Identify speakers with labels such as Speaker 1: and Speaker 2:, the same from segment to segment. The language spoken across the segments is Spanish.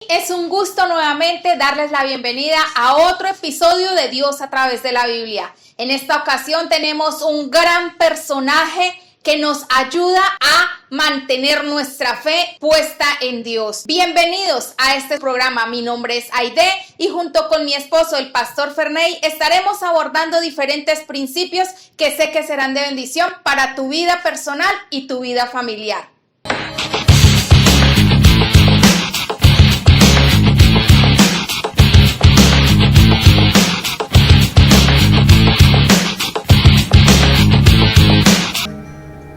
Speaker 1: Es un gusto nuevamente darles la bienvenida a otro episodio de Dios a través de la Biblia. En esta ocasión tenemos un gran personaje que nos ayuda a mantener nuestra fe puesta en Dios. Bienvenidos a este programa. Mi nombre es Aide y junto con mi esposo, el pastor Ferney, estaremos abordando diferentes principios que sé que serán de bendición para tu vida personal y tu vida familiar.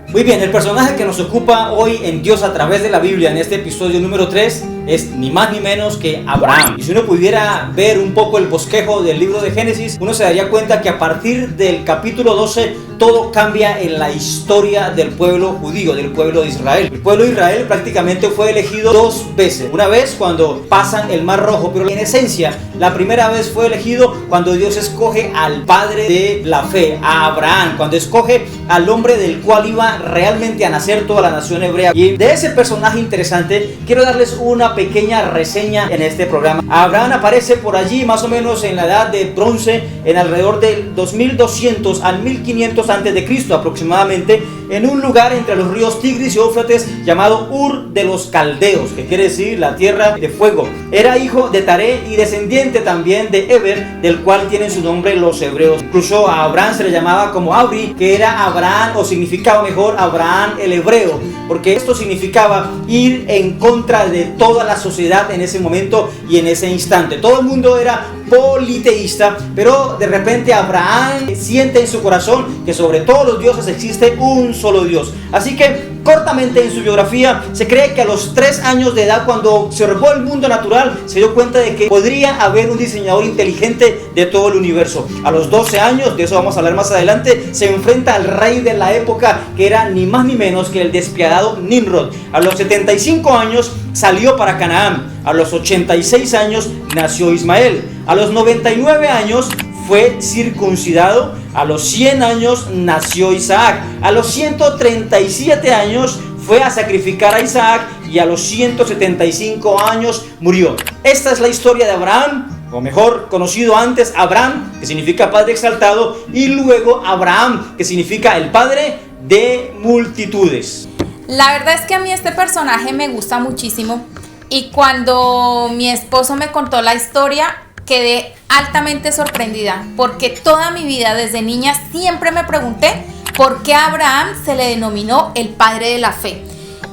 Speaker 2: Muy bien, el personaje que nos ocupa hoy en Dios a través de la Biblia, en este episodio número 3, es ni más ni menos que Abraham. Y si uno pudiera ver un poco el bosquejo del libro de Génesis, uno se daría cuenta que a partir del capítulo 12 todo cambia en la historia del pueblo judío, del pueblo de Israel. El pueblo de Israel prácticamente fue elegido dos veces. Una vez cuando pasan el Mar Rojo, pero en esencia la primera vez fue elegido cuando Dios escoge al padre de la fe, a Abraham, cuando escoge al hombre del cual iba realmente a nacer toda la nación hebrea. Y de ese personaje interesante quiero darles una pequeña reseña en este programa. Abraham aparece por allí más o menos en la edad de bronce, en alrededor del 2200 al 1500 antes de Cristo aproximadamente, en un lugar entre los ríos Tigris y Éufrates llamado Ur de los Caldeos, que quiere decir la tierra de fuego. Era hijo de Taré y descendiente también de Eber, del cual tienen su nombre los hebreos. Incluso a Abraham se le llamaba como Abri, que era Abraham, o significaba mejor Abraham el hebreo, porque esto significaba ir en contra de toda la sociedad en ese momento y en ese instante. Todo el mundo era politeísta, pero de repente Abraham siente en su corazón que sobre todos los dioses existe un solo Dios. Así que cortamente en su biografía se cree que a los 3 años de edad, cuando observó el mundo natural, se dio cuenta de que podría haber un diseñador inteligente de todo el universo. A los 12 años, de eso vamos a hablar más adelante, se enfrenta al rey de la época, que era ni más ni menos que el despiadado Nimrod. A los 75 años salió para Canaán. A los 86 años nació Ismael. A los 99 años fue circuncidado. A los 100 años nació Isaac. A los 137 años fue a sacrificar a Isaac y a los 175 años murió. Esta es la historia de Abraham, o mejor conocido antes Abraham, que significa padre exaltado, y luego Abraham, que significa el padre de multitudes.
Speaker 1: La verdad es que a mí este personaje me gusta muchísimo y cuando mi esposo me contó la historia quedé altamente sorprendida, porque toda mi vida desde niña siempre me pregunté por qué a Abraham se le denominó el padre de la fe.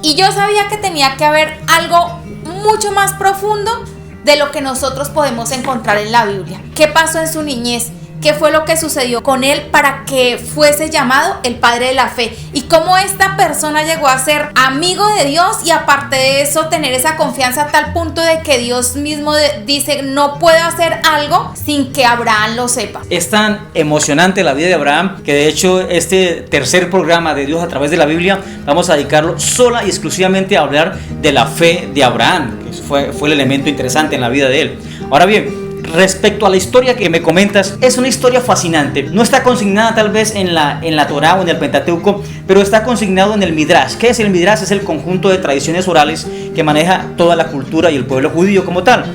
Speaker 1: Y yo sabía que tenía que haber algo mucho más profundo de lo que nosotros podemos encontrar en la Biblia. ¿Qué pasó en su niñez? ¿Qué fue lo que sucedió con él para que fuese llamado el padre de la fe? Y cómo esta persona llegó a ser amigo de Dios y aparte de eso tener esa confianza a tal punto de que Dios mismo dice no puedo hacer algo sin que Abraham lo sepa.
Speaker 2: Es tan emocionante la vida de Abraham que de hecho este tercer programa de Dios a través de la Biblia vamos a dedicarlo sola y exclusivamente a hablar de la fe de Abraham, que fue el elemento interesante en la vida de él. Ahora bien, respecto a la historia que me comentas, es una historia fascinante. No está consignada tal vez en la Torá o en el Pentateuco, pero está consignado en el Midrash. ¿Qué es el Midrash? Es el conjunto de tradiciones orales que maneja toda la cultura y el pueblo judío como tal.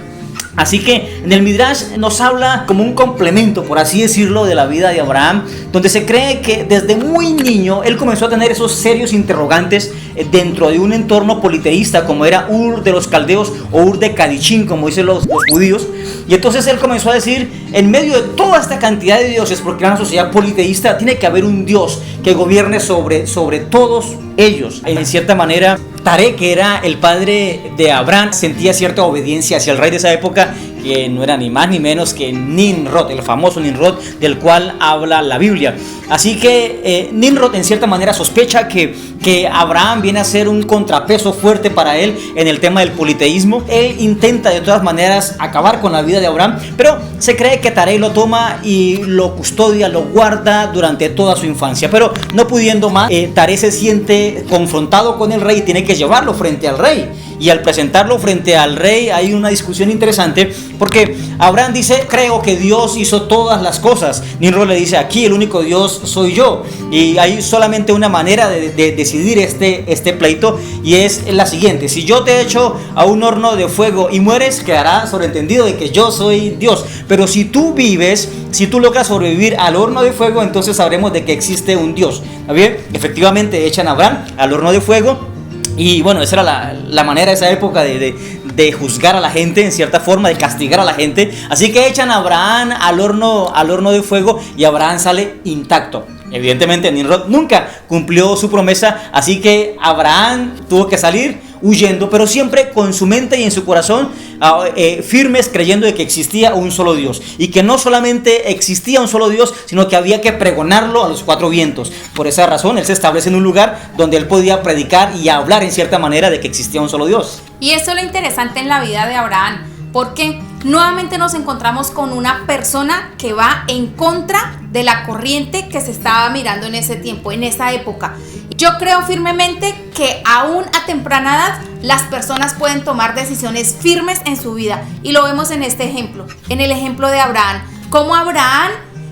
Speaker 2: Así que en el Midrash nos habla como un complemento, por así decirlo, de la vida de Abraham, donde se cree que desde muy niño él comenzó a tener esos serios interrogantes dentro de un entorno politeísta como era Ur de los Caldeos o Ur de Kadichín, como dicen los judíos. Y entonces él comenzó a decir, en medio de toda esta cantidad de dioses, porque era una sociedad politeísta, tiene que haber un Dios que gobierne sobre todos ellos. En cierta manera, Taré, que era el padre de Abraham, sentía cierta obediencia hacia el rey de esa época, que no era ni más ni menos que Nimrod, el famoso Nimrod del cual habla la Biblia. Así que Nimrod en cierta manera sospecha que Abraham viene a ser un contrapeso fuerte para él en el tema del politeísmo. Él intenta de todas maneras acabar con la vida de Abraham, pero se cree que Taré lo toma y lo custodia, lo guarda durante toda su infancia. Pero no pudiendo más, Taré se siente confrontado con el rey y tiene que llevarlo frente al rey. y al presentarlo frente al rey hay una discusión interesante, porque Abraham dice: creo que Dios hizo todas las cosas. Nimrod le dice: aquí el único Dios soy yo. Y hay solamente una manera de decidir este pleito, y es la siguiente: si yo te echo a un horno de fuego y mueres, quedará sobreentendido de que yo soy Dios. Pero si tú vives, si tú logras sobrevivir al horno de fuego, entonces sabremos de que existe un Dios. ¿Está bien? Efectivamente echan a Abraham al horno de fuego. Y bueno, esa era la manera de esa época de juzgar a la gente, en cierta forma, de castigar a la gente. Así que echan a Abraham al horno de fuego, y Abraham sale intacto. Evidentemente Nimrod nunca cumplió su promesa, así que Abraham tuvo que salir huyendo, pero siempre con su mente y en su corazón firmes, creyendo de que existía un solo Dios, y que no solamente existía un solo Dios, sino que había que pregonarlo a los cuatro vientos. Por esa razón él se establece en un lugar donde él podía predicar y hablar en cierta manera de que existía un solo Dios.
Speaker 1: Y eso es lo interesante en la vida de Abraham, porque nuevamente nos encontramos con una persona que va en contra de la corriente que se estaba mirando en ese tiempo, en esa época. Yo creo firmemente que aún a temprana edad las personas pueden tomar decisiones firmes en su vida, y lo vemos en este ejemplo, en el ejemplo de Abraham, cómo Abraham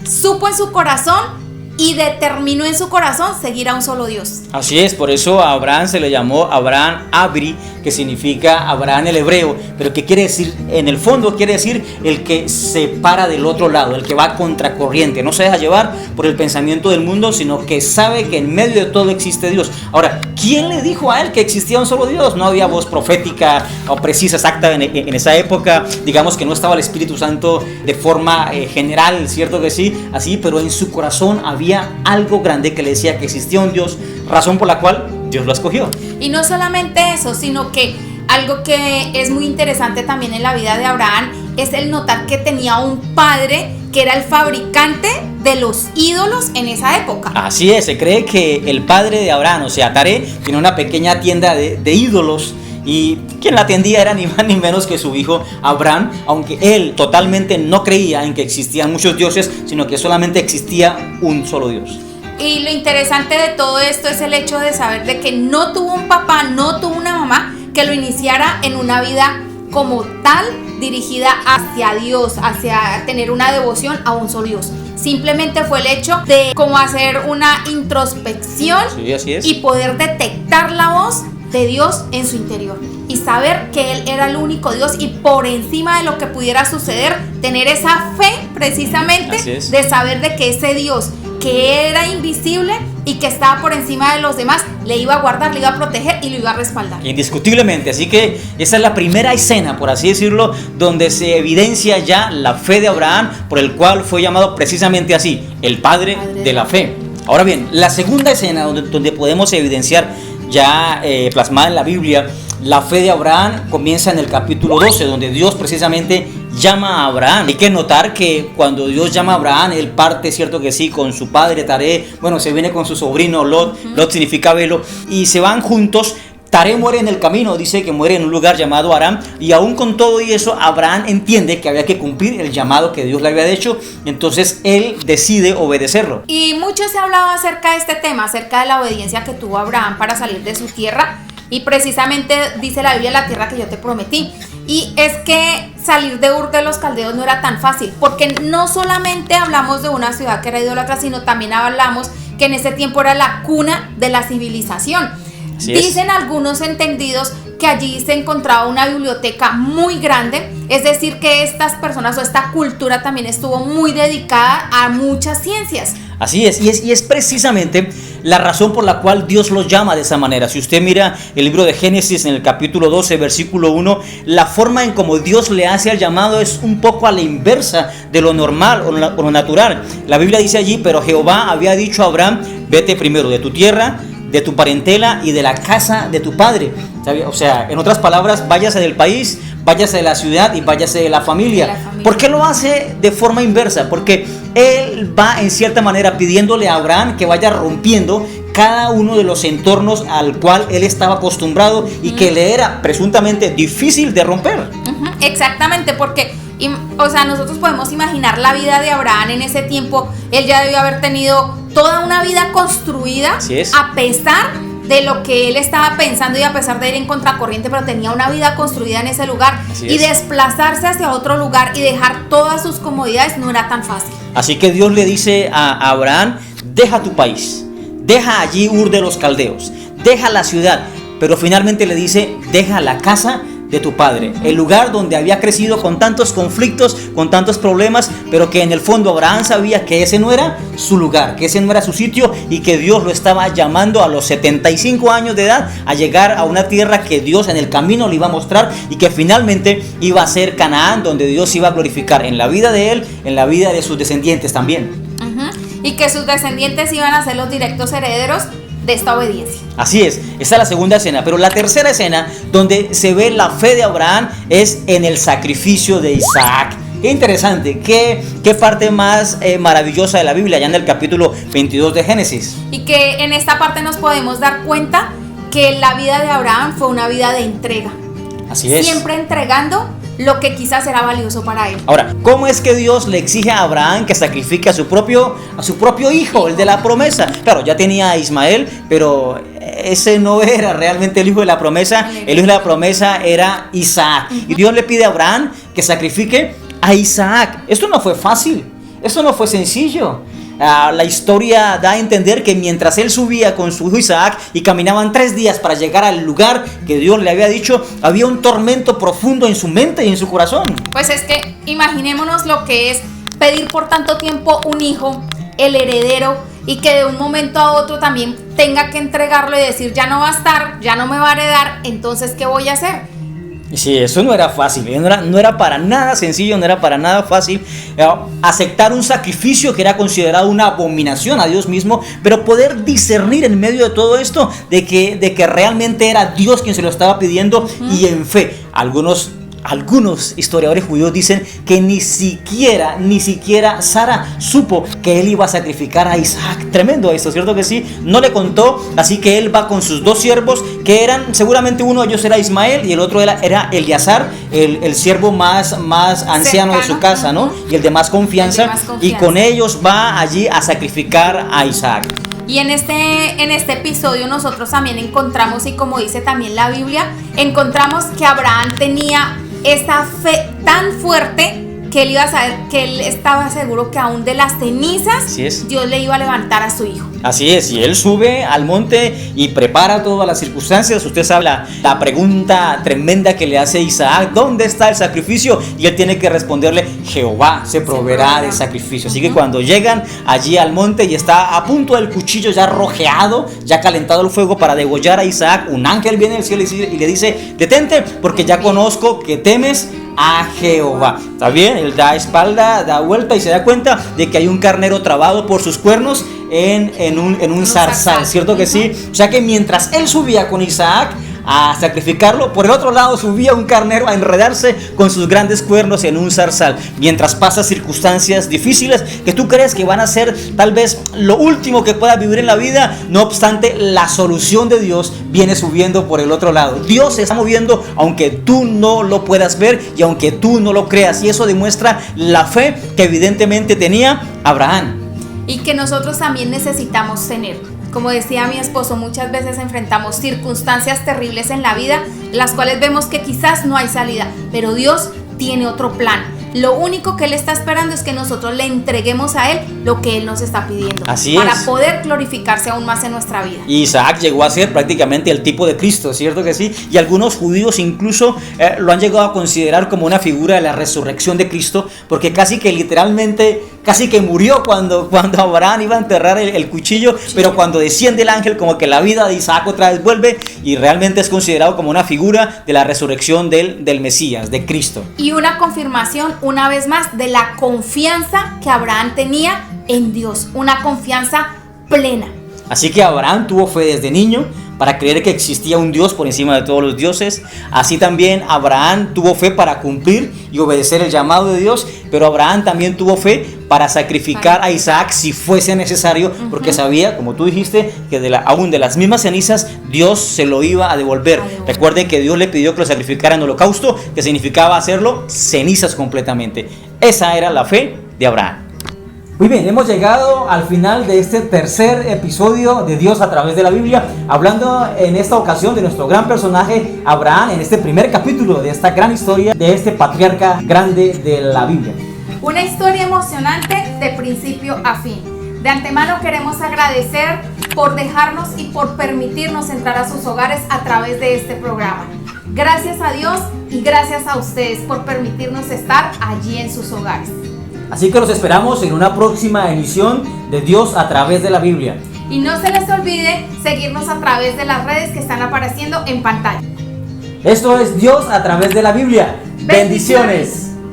Speaker 1: supo en su corazón y determinó en su corazón seguir a un solo Dios.
Speaker 2: Así es, por eso a Abraham se le llamó Abraham Abri, que significa Abraham el hebreo, pero que quiere decir, en el fondo quiere decir el que se para del otro lado, el que va contracorriente, no se deja llevar por el pensamiento del mundo, sino que sabe que en medio de todo existe Dios. Ahora, ¿quién le dijo a él que existía un solo Dios? No había voz profética o precisa, exacta en esa época. Digamos que no estaba el Espíritu Santo de forma general, cierto que sí, así, pero en su corazón había algo grande que le decía que existía un Dios, razón por la cual Dios lo escogió.
Speaker 1: Y no solamente eso, sino que algo que es muy interesante también en la vida de Abraham es el notar que tenía un padre que era el fabricante de los ídolos en esa época.
Speaker 2: Así es, se cree que el padre de Abraham, o sea, Taré, tiene una pequeña tienda de ídolos, y quien la atendía era ni más ni menos que su hijo Abraham, aunque él totalmente no creía en que existían muchos dioses, sino que solamente existía un solo Dios.
Speaker 1: Y lo interesante de todo esto es el hecho de saber de que no tuvo un papá, no tuvo una mamá que lo iniciara en una vida como tal, dirigida hacia Dios, hacia tener una devoción a un solo Dios. Simplemente fue el hecho de como hacer una introspección,
Speaker 2: sí, así es,
Speaker 1: y poder detectar la voz de Dios en su interior y saber que Él era el único Dios, y por encima de lo que pudiera suceder, tener esa fe precisamente de saber de que ese Dios que era invisible y que estaba por encima de los demás, le iba a guardar, le iba a proteger y lo iba a respaldar.
Speaker 2: Indiscutiblemente, así que esa es la primera escena, por así decirlo, donde se evidencia ya la fe de Abraham, por el cual fue llamado precisamente así, el padre de la fe. Ahora bien, la segunda escena donde podemos evidenciar ya plasmada en la Biblia la fe de Abraham comienza en el capítulo 12, donde Dios precisamente llama a Abraham. Hay que notar que cuando Dios llama a Abraham, él parte, cierto que sí, con su padre Taré, bueno, se viene con su sobrino Lot, Lot significa velo, y se van juntos. Taré muere en el camino, dice que muere en un lugar llamado Aram, y aún con todo y eso, Abraham entiende que había que cumplir el llamado que Dios le había hecho, entonces él decide obedecerlo.
Speaker 1: Y mucho se ha hablado acerca de este tema, acerca de la obediencia que tuvo Abraham para salir de su tierra, y precisamente dice la Biblia, la tierra que yo te prometí. Y es que salir de Ur de los Caldeos no era tan fácil, porque no solamente hablamos de una ciudad que era idólatra, sino también hablamos que en ese tiempo era la cuna de la civilización. Dicen algunos entendidos que allí se encontraba una biblioteca muy grande, es decir que estas personas o esta cultura también estuvo muy dedicada a muchas ciencias.
Speaker 2: Así es, y es precisamente la razón por la cual Dios los llama de esa manera. Si usted mira el libro de Génesis en el capítulo 12, versículo 1, la forma en como Dios le hace el llamado es un poco a la inversa de lo normal o lo natural. La Biblia dice allí: pero Jehová había dicho a Abraham, vete primero de tu tierra, de tu parentela y de la casa de tu padre. O sea, en otras palabras, váyase del país, váyase de la ciudad y váyase de la familia. ¿Por qué lo hace de forma inversa? Porque él va en cierta manera pidiéndole a Abraham que vaya rompiendo cada uno de los entornos al cual él estaba acostumbrado y que le era presuntamente difícil de romper.
Speaker 1: Exactamente, porque o sea, nosotros podemos imaginar la vida de Abraham en ese tiempo. Él ya debió haber tenido toda una vida construida, a pesar de lo que él estaba pensando, y a pesar de ir en contracorriente, pero tenía una vida construida en ese lugar. Y desplazarse hacia otro lugar y dejar todas sus comodidades no era tan fácil.
Speaker 2: Así que Dios le dice a Abraham: deja tu país, deja allí Ur de los Caldeos, deja la ciudad, pero finalmente le dice: deja la casa de tu padre, el lugar donde había crecido con tantos conflictos, con tantos problemas, pero que en el fondo Abraham sabía que ese no era su lugar, que ese no era su sitio, y que Dios lo estaba llamando a los 75 años de edad a llegar a una tierra que Dios en el camino le iba a mostrar, y que finalmente iba a ser Canaán, donde Dios iba a glorificar en la vida de él, en la vida de sus descendientes también.
Speaker 1: Y que sus descendientes iban a ser los directos herederos de esta obediencia.
Speaker 2: Así es, esta es la segunda escena, pero la tercera escena donde se ve la fe de Abraham es en el sacrificio de Isaac. Qué interesante, qué parte más maravillosa de la Biblia, ya en el capítulo 22 de Génesis.
Speaker 1: Y que en esta parte nos podemos dar cuenta que la vida de Abraham fue una vida de entrega.
Speaker 2: Así es.
Speaker 1: Siempre entregando lo que quizás era valioso para él.
Speaker 2: Ahora, ¿cómo es que Dios le exige a Abraham que sacrifique a su propio hijo, el de la promesa? Claro, ya tenía a Ismael, pero ese no era realmente el hijo de la promesa. El hijo de la promesa era Isaac. Y Dios le pide a Abraham que sacrifique a Isaac. Esto no fue fácil, esto no fue sencillo. La historia da a entender que mientras él subía con su hijo Isaac y caminaban 3 días para llegar al lugar que Dios le había dicho, había un tormento profundo en su mente y en su corazón.
Speaker 1: Pues es que imaginémonos lo que es pedir por tanto tiempo un hijo, el heredero, y que de un momento a otro también tenga que entregarlo y decir: ya no va a estar, ya no me va a heredar, entonces ¿qué voy a hacer?
Speaker 2: Sí, eso no era fácil, no era para nada sencillo, no era para nada fácil aceptar un sacrificio que era considerado una abominación a Dios mismo, pero poder discernir en medio de todo esto de que realmente era Dios quien se lo estaba pidiendo, y en fe. Algunos historiadores judíos dicen que ni siquiera Sara supo que él iba a sacrificar a Isaac. Tremendo esto, ¿cierto que sí? No le contó, así que él va con sus 2 siervos, que eran, seguramente uno de ellos era Ismael y el otro era Eleazar, el siervo más anciano de su casa, ¿no? Y el de más confianza, y con ellos va allí a sacrificar a Isaac.
Speaker 1: Y en este episodio nosotros también encontramos, y como dice también la Biblia, encontramos que Abraham tenía esa fe tan fuerte que él iba a saber, que él estaba seguro que aún de las cenizas Dios le iba a levantar a su hijo.
Speaker 2: Así es, y él sube al monte y prepara todas las circunstancias. Usted sabe la pregunta tremenda que le hace Isaac: ¿dónde está el sacrificio? Y él tiene que responderle: Jehová se proveerá de sacrificio. Así que cuando llegan allí al monte y está a punto el cuchillo ya rojeado, ya calentado el fuego para degollar a Isaac, un ángel viene del cielo y le dice: detente, porque ya conozco que temes a Jehová. ¿Está bien? Él da espalda, da vuelta y se da cuenta de que hay un carnero trabado por sus cuernos en un zarzal, ¿cierto que sí? O sea que mientras él subía con Isaac a sacrificarlo, por el otro lado subía un carnero a enredarse con sus grandes cuernos en un zarzal, mientras pasa circunstancias difíciles que tú crees que van a ser tal vez lo último que puedas vivir en la vida. No obstante, la solución de Dios viene subiendo por el otro lado. Dios se está moviendo aunque tú no lo puedas ver y aunque tú no lo creas, y eso demuestra la fe que evidentemente tenía Abraham,
Speaker 1: y que nosotros también necesitamos tener. Como decía mi esposo, muchas veces enfrentamos circunstancias terribles en la vida, las cuales vemos que quizás no hay salida, pero Dios tiene otro plan. Lo único que Él está esperando es que nosotros le entreguemos a Él lo que Él nos está pidiendo.
Speaker 2: Así
Speaker 1: para
Speaker 2: es.
Speaker 1: Poder glorificarse aún más en nuestra vida.
Speaker 2: Isaac llegó a ser prácticamente el tipo de Cristo, ¿cierto que sí? Y algunos judíos incluso lo han llegado a considerar como una figura de la resurrección de Cristo, porque casi que literalmente, casi que murió cuando Abraham iba a enterrar el cuchillo, pero cuando desciende el ángel, como que la vida de Isaac otra vez vuelve, y realmente es considerado como una figura de la resurrección del Mesías, de Cristo.
Speaker 1: Y una confirmación, una vez más, de la confianza que Abraham tenía en Dios, una confianza plena.
Speaker 2: Así que Abraham tuvo fe desde niño para creer que existía un Dios por encima de todos los dioses. Así también Abraham tuvo fe para cumplir y obedecer el llamado de Dios, pero Abraham también tuvo fe para sacrificar a Isaac si fuese necesario, porque sabía, como tú dijiste, que aún de las mismas cenizas Dios se lo iba a devolver. Recuerden que Dios le pidió que lo sacrificara en holocausto, que significaba hacerlo cenizas completamente. Esa era la fe de Abraham. Muy bien, hemos llegado al final de este tercer episodio de Dios a través de la Biblia, hablando en esta ocasión de nuestro gran personaje Abraham, en este primer capítulo de esta gran historia de este patriarca grande de la Biblia.
Speaker 1: Una historia emocionante de principio a fin. De antemano queremos agradecer por dejarnos y por permitirnos entrar a sus hogares a través de este programa. Gracias a Dios y gracias a ustedes por permitirnos estar allí en sus hogares.
Speaker 2: Así que los esperamos en una próxima emisión de Dios a través de la Biblia.
Speaker 1: Y no se les olvide seguirnos a través de las redes que están apareciendo en pantalla.
Speaker 2: Esto es Dios a través de la Biblia. ¡Bendiciones!